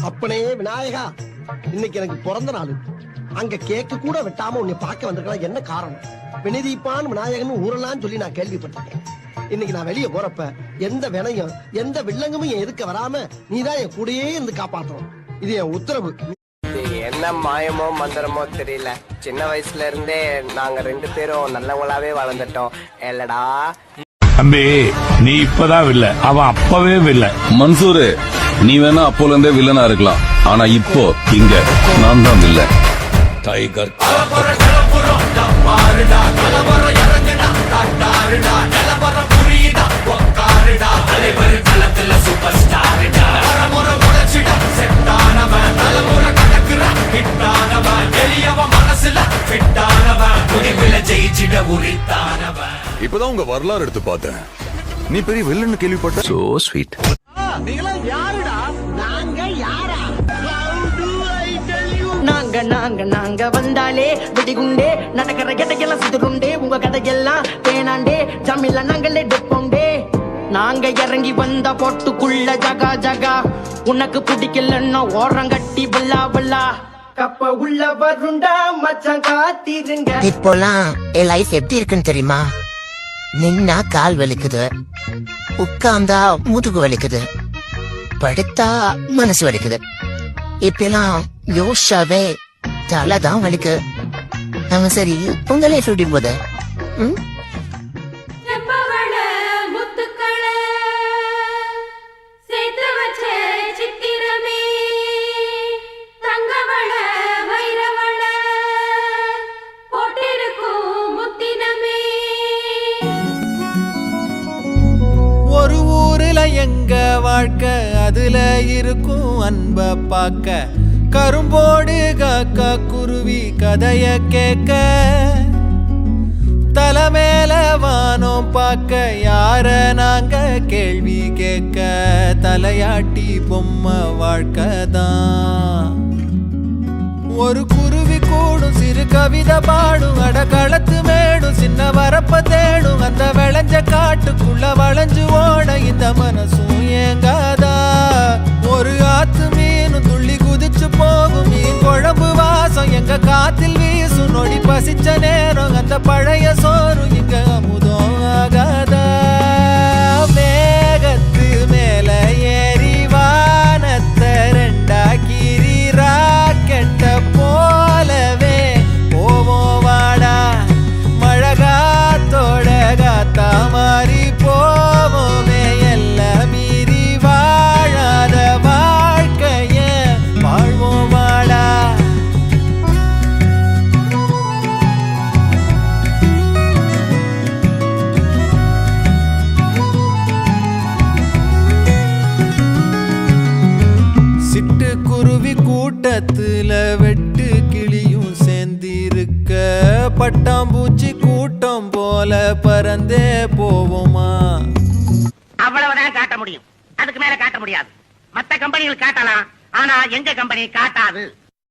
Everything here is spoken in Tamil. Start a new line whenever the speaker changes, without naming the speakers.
அப்பனே விநாயகா, இன்னைக்கு எனக்கு பிறந்த நாள். அங்க கேக்கு கூட வெட்டாம உன்னை பார்க்க வந்திருக்கலாம். என்ன காரணம்? வினதீப்பான் விநாயகன் ஊரெல்லாம் சொல்லி நான் கேள்விப்பட்டிருக்கேன். இன்னைக்கு நான் வெளியே போறப்ப எந்த வினையும் எந்த வில்லங்கமும் என் எதுக்க வராம நீதான் என் கூடயே இருந்து காப்பாற்றணும். இது என் உத்தரவு.
என்ன மாயமோ மந்திரமோ தெரியல, சின்ன வயசுல இருந்தே நாங்க 2 பேரும் நல்லவங்களாவே வளர்ந்துட்டோம். இல்லடா
தம்பி, நீ இப்பதான் வில்ல, அவன் அப்பவே வில்ல.
மன்சூரு, நீ வேணா அப்போல இருந்தே வில்லனா இருக்கலாம், ஆனா இப்போ இங்க நான் தான் வில்ல. டைகர்
இப்பதான் உங்க வரலாறு எடுத்து பார்த்தேன். நீ பெரிய வில்லன்னு கேள்விப்பட்ட.
So sweet.
நாங்க நாங்க நாங்க வந்தாலே வெடிகுண்டே நடக்கிற கதையெல்லாம் சுத்துருண்டே உங்க கதையெல்லாம் தேனாண்டே ஜமில நாங்களே டெப்போண்டே நாங்க இறங்கி வந்த போட்டுக்குள்ள ஜகா ஜகா உனக்கு பிடிக்கலன்னா ஓரம் கட்டி பல்லா பல்லா கப்ப உள்ள வருண்டா மச்சான் காத்திருங்க.
இப்போலாம் என் லைஃப் எப்படி இருக்குன்னு தெரியுமா? நின்னா கால் வலிக்குது, உட்கார்ந்தா முதுகு வலிக்குது, படுத்தா மனசு வலிக்குது. இப்பெல்லாம் யோசிச்சாவே தலைதான் வலிக்கு. சரி, உங்க லைஃப் எப்படி போகுது?
ஒரு ஊர்ல எங்க வாழ்க்கை, அதுல இருக்கும் அன்ப பாக்க, கரும்போடு காக்கா குருவி கதைய கேட்க, தலைமேல வானம் பார்க்க யார நாங்க கேள்வி கேட்க, தலையாட்டி பொம்மை வாழ்க்கை தான். ஒரு குருவி கூடும், சிறு கவிதை பாடும், அடக்களத்து மேடும், சின்ன வரப்ப தேடும், அந்த விளைஞ்ச காட்டுக்குள்ள வளைஞ்சு ஓட இந்த மனசும் ஏங்காதா. ஒரு ஆத்து மீனும் துள்ளி குதிச்சு போகும், மீன் குழம்பு வாசம் எங்க காத்தில் வீசும், நொடி பசிச்ச நேரம் அந்த பழைய சோறும் இங்க அமுதம் ஆகாதா. மேகத்து மேல ஏறி வானத்தை ரெண்டா கீறி ராக்கெட்ட போலவே போவோம் வாடா, மழகாத்தோட காத்தா மாறி போவோமே, எல்லாம் மீறி வாழாத வாழ்க்கைய வாழ்வோம் வாடா. சிட்டுக்குருவி கூட்டத்துல வெட்டு கிளியும் சேர்ந்திருக்க, பட்டாம்பூச்சி கூட்டம் போல பறந்தே போவோமா.
அவ்வளவுதான் காட்ட முடியும், அதுக்கு மேல காட்ட முடியாது. மத்த கம்பெனிகள் காட்டலாம், ஆனா எங்க கம்பெனி காட்டாது.